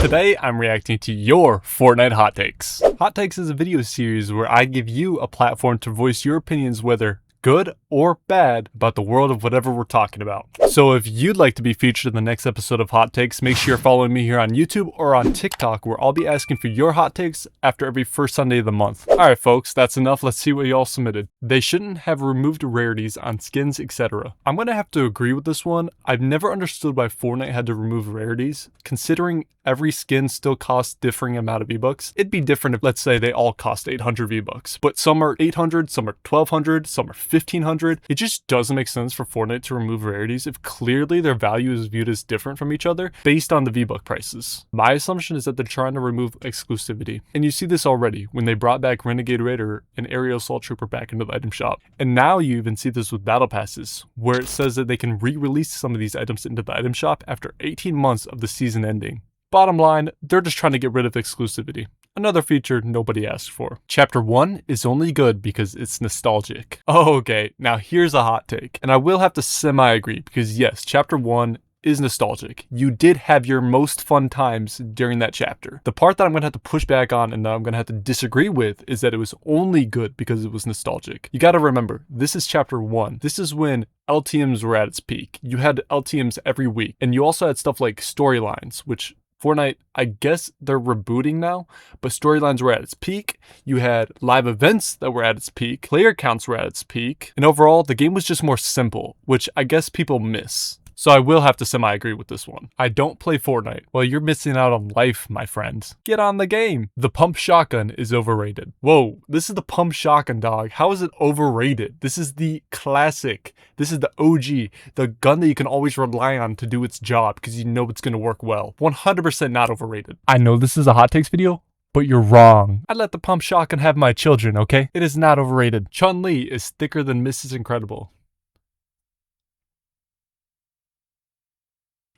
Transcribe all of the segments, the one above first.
Today, I'm reacting to your Fortnite hot takes. Hot takes is a video series where I give you a platform to voice your opinions, whether good or bad, about the world of whatever we're talking about. So if you'd like to be featured in the next episode of Hot Takes, make sure you're following me here on YouTube or on TikTok, where I'll be asking for your hot takes after every first Sunday of the month. Alright folks, that's enough. Let's see what y'all submitted. They shouldn't have removed rarities on skins, etc. I'm gonna have to agree with this one. I've never understood why Fortnite had to remove rarities, considering every skin still costs differing amount of V-Bucks. It'd be different if, let's say, they all cost 800 V-Bucks, but some are 800, some are 1200, some are 1500. It just doesn't make sense for Fortnite to remove rarities if clearly their value is viewed as different from each other based on the V-Buck prices. My assumption is that they're trying to remove exclusivity, and you see this already when they brought back Renegade Raider and Aerial Assault Trooper back into the item shop. And now you even see this with battle passes, where it says that they can re-release some of these items into the item shop after 18 months of the season ending. Bottom line, they're just trying to get rid of exclusivity. Another feature nobody asked for. Chapter 1 is only good because it's nostalgic. Oh, okay, now here's a hot take. And I will have to semi-agree because yes, Chapter 1 is nostalgic. You did have your most fun times during that chapter. The part that I'm going to have to push back on and that I'm going to have to disagree with is that it was only good because it was nostalgic. You got to remember, this is Chapter 1. This is when LTMs were at its peak. You had LTMs every week. And you also had stuff like storylines, which Fortnite, I guess they're rebooting now, but storylines were at its peak. You had live events that were at its peak. Player counts were at its peak. And overall, the game was just more simple, which I guess people miss. So I will have to semi-agree with this one. I don't play Fortnite. Well, you're missing out on life, my friend. Get on the game. The pump shotgun is overrated. Whoa, this is the pump shotgun, dog. How is it overrated? This is the classic. This is the OG. The gun that you can always rely on to do its job because you know it's going to work well. 100% not overrated. I know this is a hot takes video, but you're wrong. I'd let the pump shotgun have my children, okay? It is not overrated. Chun-Li is thicker than Mrs. Incredible.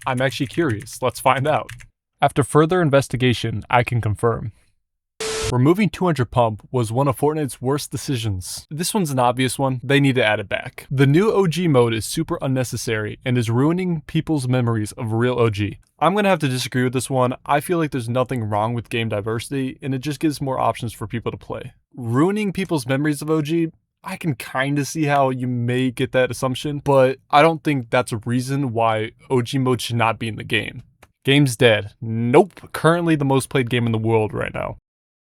I'm actually curious. Let's find out. After further investigation, I can confirm. Removing 200 pump was one of Fortnite's worst decisions. This one's an obvious one. They need to add it back. The new OG mode is super unnecessary and is ruining people's memories of real OG. I'm gonna have to disagree with this one. I feel like there's nothing wrong with game diversity and it just gives more options for people to play. Ruining people's memories of OG? I can kind of see how you may get that assumption, but I don't think that's a reason why OG mode should not be in the game. Game's dead. Nope. Currently the most played game in the world right now.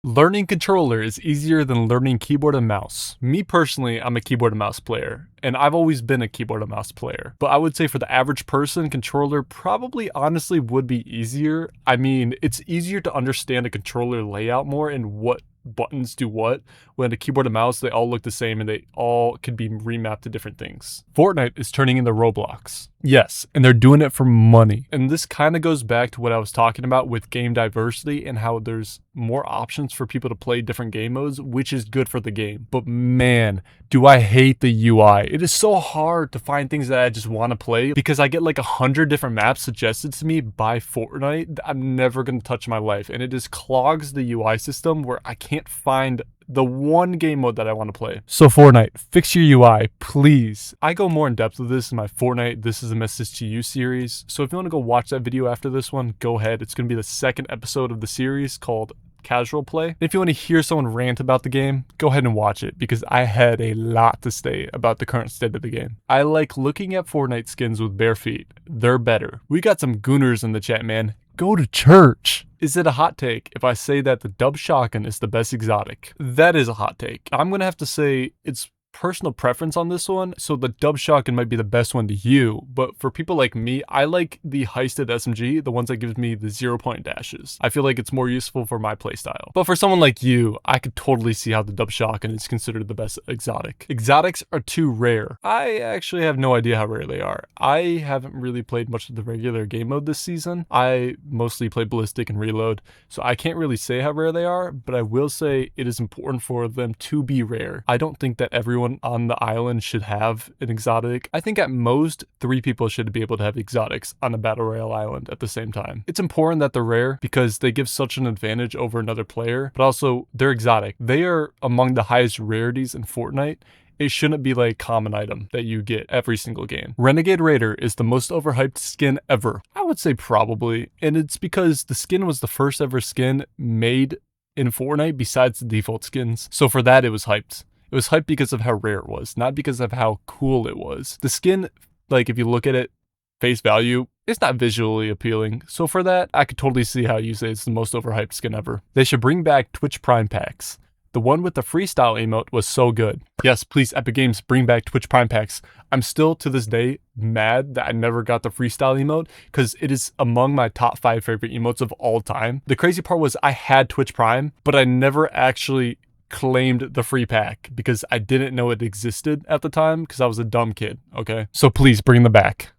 Learning controller is easier than learning keyboard and mouse. Me personally, I'm a keyboard and mouse player, and I've always been a keyboard and mouse player. But I would say for the average person, controller probably honestly would be easier. I mean, it's easier to understand a controller layout more and what buttons do what, when a keyboard and mouse, they all look the same and they all could be remapped to different things. Fortnite is turning into Roblox. Yes, and they're doing it for money. And this kind of goes back to what I was talking about with game diversity and how there's more options for people to play different game modes, which is good for the game. But man, do I hate the UI. It is so hard to find things that I just want to play because I get like 100 different maps suggested to me by Fortnite that I'm never going to touch in my life. And it just clogs the UI system where I can't find the one game mode that I want to play. So Fortnite, fix your UI, please. I go more in depth with this in my Fortnite This Is a Message to You series. So if you want to go watch that video after this one, go ahead. It's going to be the second episode of the series called Casual Play. If you want to hear someone rant about the game, go ahead and watch it because I had a lot to say about the current state of the game. I like looking at Fortnite skins with bare feet. They're better. We got some gooners in the chat, man. Go to church. Is it a hot take if I say that the dub shotgun is the best exotic? That is a hot take. I'm going to have to say it's personal preference on this one, so the dub shotgun might be the best one to you, but for people like me, I like the heisted SMG, the ones that gives me the 0-point dashes. I feel like it's more useful for my playstyle. But for someone like you, I could totally see how the dub shotgun is considered the best exotic. Exotics are too rare. I actually have no idea how rare they are. I haven't really played much of the regular game mode this season. I mostly play ballistic and reload, so I can't really say how rare they are, but I will say it is important for them to be rare. I don't think that everyone on the island should have an exotic. I think at most 3 people should be able to have exotics on a battle royale island at the same time. It's important that they're rare because they give such an advantage over another player, but also they're exotic. They are among the highest rarities in Fortnite, It shouldn't be like a common item that you get every single game. Renegade Raider is the most overhyped skin ever. I would say probably, and it's because the skin was the first ever skin made in Fortnite besides the default skins. So for that, it was hyped. It was hyped because of how rare it was, not because of how cool it was. The skin, like if you look at it face value, it's not visually appealing. So for that, I could totally see how you say it's the most overhyped skin ever. They should bring back Twitch Prime packs. The one with the freestyle emote was so good. Yes, please, Epic Games, bring back Twitch Prime packs. I'm still, to this day, mad that I never got the freestyle emote because it is among my top 5 favorite emotes of all time. The crazy part was I had Twitch Prime, but I never actually claimed the free pack because I didn't know it existed at the time because I was a dumb kid, okay? So please, bring them back.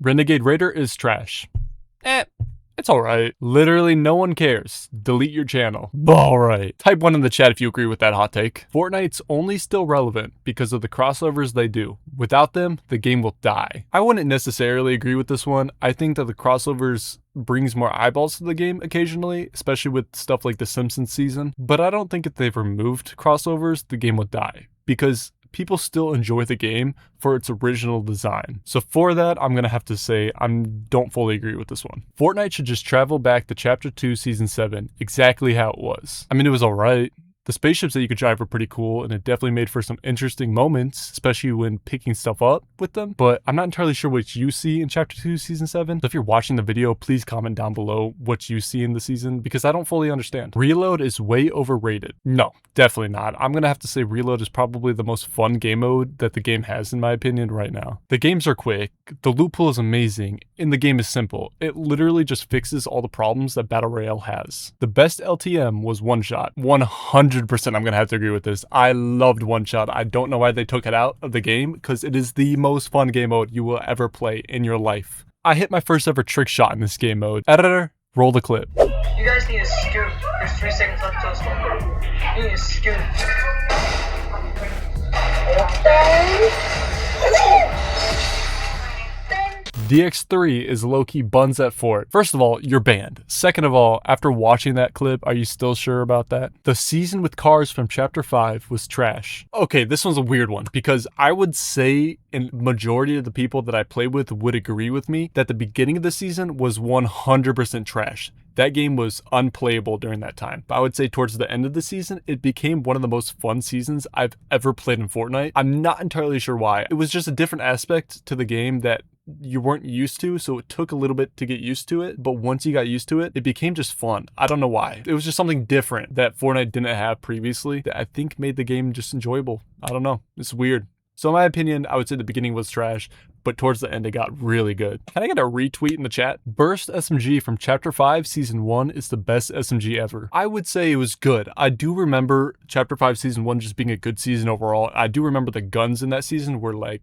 Renegade Raider is trash. It's alright. Literally no one cares. Delete your channel. Alright. Type 1 in the chat if you agree with that hot take. Fortnite's only still relevant because of the crossovers they do. Without them, the game will die. I wouldn't necessarily agree with this one. I think that the crossovers brings more eyeballs to the game occasionally, especially with stuff like the Simpsons season. But I don't think if they've removed crossovers, the game would die. Because people still enjoy the game for its original design. So for that, I'm gonna have to say I don't fully agree with this one. Fortnite should just travel back to Chapter 2, Season 7, exactly how it was. I mean, it was alright. The spaceships that you could drive were pretty cool, and it definitely made for some interesting moments, especially when picking stuff up with them. But I'm not entirely sure what you see in Chapter 2, Season 7. So if you're watching the video, please comment down below what you see in the season, because I don't fully understand. Reload is way overrated. No, definitely not. I'm gonna have to say Reload is probably the most fun game mode that the game has, in my opinion, right now. The games are quick, the loot pool is amazing, and the game is simple. It literally just fixes all the problems that Battle Royale has. The best LTM was One Shot. 100% I'm gonna have to agree with this. I loved One Shot. I don't know why they took it out of the game because it is the most fun game mode you will ever play in your life. I hit my first ever trick shot in this game mode. Editor, roll the clip. You guys need to scoot. There's 3 seconds left till it's done. You need to scoot. DX3 is low-key buns at Fort. First of all, you're banned. Second of all, after watching that clip, are you still sure about that? The season with cars from Chapter 5 was trash. Okay, this one's a weird one because I would say a majority of the people that I play with would agree with me that the beginning of the season was 100% trash. That game was unplayable during that time. But I would say towards the end of the season, it became one of the most fun seasons I've ever played in Fortnite. I'm not entirely sure why. It was just a different aspect to the game that you weren't used to, so it took a little bit to get used to it, but once you got used to it, it became just fun. I don't know why. It was just something different that Fortnite didn't have previously that I think made the game just enjoyable. I don't know. It's weird. So in my opinion, I would say the beginning was trash, but towards the end it got really good. Can I get a retweet in the chat? Burst SMG from Chapter 5 Season 1 is the best SMG ever. I would say it was good. I do remember Chapter 5 Season 1 just being a good season overall. I do remember the guns in that season were like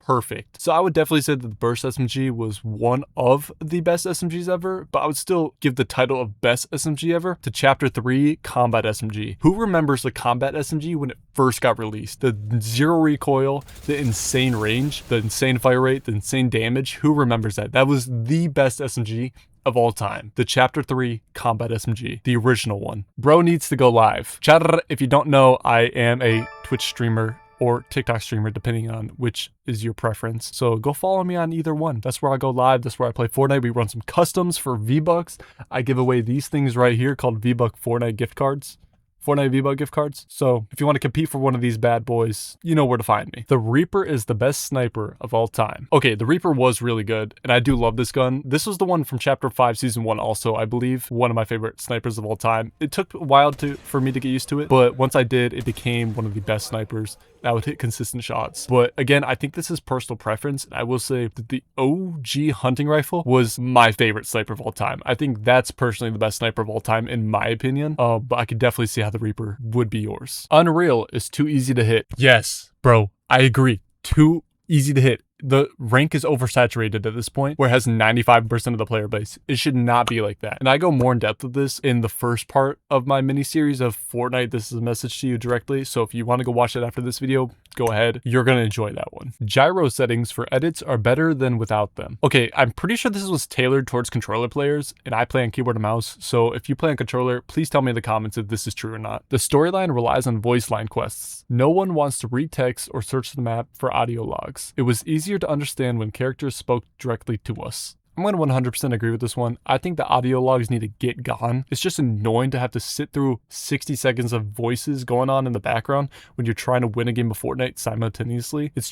perfect. So I would definitely say that the Burst SMG was one of the best SMGs ever, but I would still give the title of best SMG ever to Chapter 3 Combat SMG. Who remembers the Combat SMG when it first got released? The zero recoil, the insane range, the insane fire rate, the insane damage. Who remembers that? That was the best SMG of all time. The Chapter 3 Combat SMG, the original one. Bro needs to go live. Chat, if you don't know, I am a Twitch streamer or TikTok streamer, depending on which is your preference. So go follow me on either one. That's where I go live. That's where I play Fortnite. We run some customs for V-Bucks. I give away these things right here called V-Buck Fortnite gift cards. Fortnite V-Buck gift cards. So if you want to compete for one of these bad boys, you know where to find me. The Reaper is the best sniper of all time. Okay, the Reaper was really good, and I do love this gun. This was the one from Chapter 5 Season 1 also, I believe. One of my favorite snipers of all time. It took a while for me to get used to it, but once I did, it became one of the best snipers. I would hit consistent shots. But again, I think this is personal preference. I will say that the OG hunting rifle was my favorite sniper of all time. I think that's personally the best sniper of all time in my opinion. But I could definitely see how the Reaper would be yours. Unreal is too easy to hit. Yes, bro, I agree. Too easy to hit. The rank is oversaturated at this point where it has 95% of the player base. It should not be like that. And I go more in depth with this in the first part of my mini series of Fortnite. This is a message to you directly. So if you want to go watch it after this video, go ahead. You're gonna enjoy that one. Gyro settings for edits are better than without them. Okay, I'm pretty sure this was tailored towards controller players, and I play on keyboard and mouse, so if you play on controller, please tell me in the comments if this is true or not. The storyline relies on voice line quests. No one wants to read text or search the map for audio logs. It was easier to understand when characters spoke directly to us. I'm going to 100% agree with this one. I think the audio logs need to get gone. It's just annoying to have to sit through 60 seconds of voices going on in the background when you're trying to win a game of Fortnite simultaneously. It's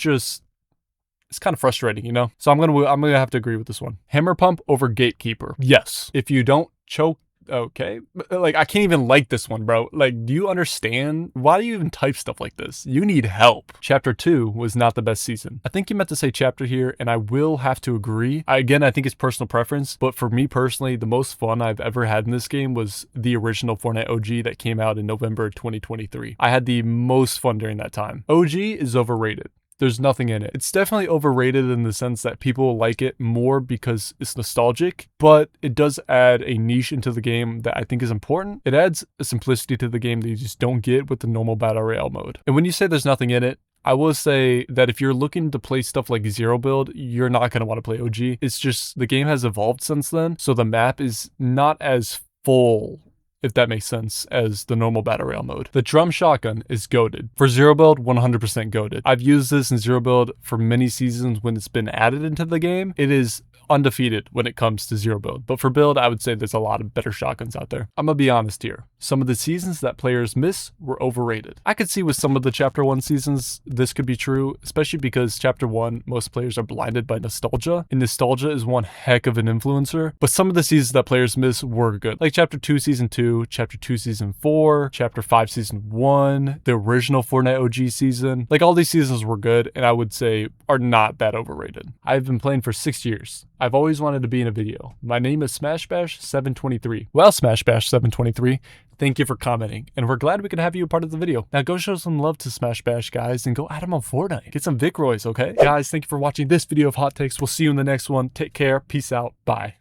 kind of frustrating, you know? So I'm gonna have to agree with this one. Hammer pump over gatekeeper. Yes. If you don't choke, okay. Like, I can't even like this one, bro. Like, do you understand? Why do you even type stuff like this? You need help. Chapter 2 was not the best season. I think you meant to say chapter here, and I will have to agree. I think it's personal preference, but for me personally, the most fun I've ever had in this game was the original Fortnite OG that came out in November 2023. I had the most fun during that time. OG is overrated. There's nothing in it. It's definitely overrated in the sense that people like it more because it's nostalgic, but it does add a niche into the game that I think is important. It adds a simplicity to the game that you just don't get with the normal Battle Royale mode. And when you say there's nothing in it, I will say that if you're looking to play stuff like Zero Build, you're not going to want to play OG. It's just the game has evolved since then, so the map is not as full, if that makes sense, as the normal Battle Royale mode. The drum shotgun is goated. For Zero Build, 100% goated. I've used this in Zero Build for many seasons when it's been added into the game. It is undefeated when it comes to Zero Build. But for Build, I would say there's a lot of better shotguns out there. I'm gonna be honest here. Some of the seasons that players miss were overrated. I could see with some of the Chapter 1 seasons, this could be true, especially because Chapter 1, most players are blinded by nostalgia, and nostalgia is one heck of an influencer. But some of the seasons that players miss were good. Like Chapter 2 Season 2, Chapter 2 Season 4, Chapter 5 Season 1, the original Fortnite OG season. Like, all these seasons were good, and I would say are not that overrated. I've been playing for 6 years. I've always wanted to be in a video. My name is SmashBash723. Well, SmashBash723, thank you for commenting, and we're glad we could have you a part of the video. Now go show some love to Smash Bash, guys, and go add him on Fortnite. Get some Vic Roys, okay? Guys, thank you for watching this video of Hot Takes. We'll see you in the next one. Take care. Peace out. Bye.